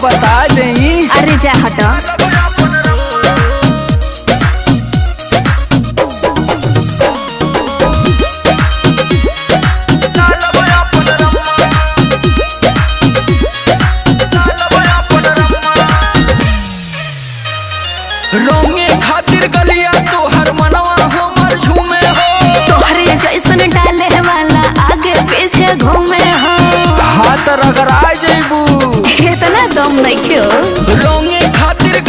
बता दें। अरे जा हटो। रोंगे खातिर गलिया तो हर मनवा हमर झूमे हो। तोहरे जैसन डाले वाला आगे पीछे घूमे हो। हाथ रगड़ा जेबू इतना दम नहीं क्यों।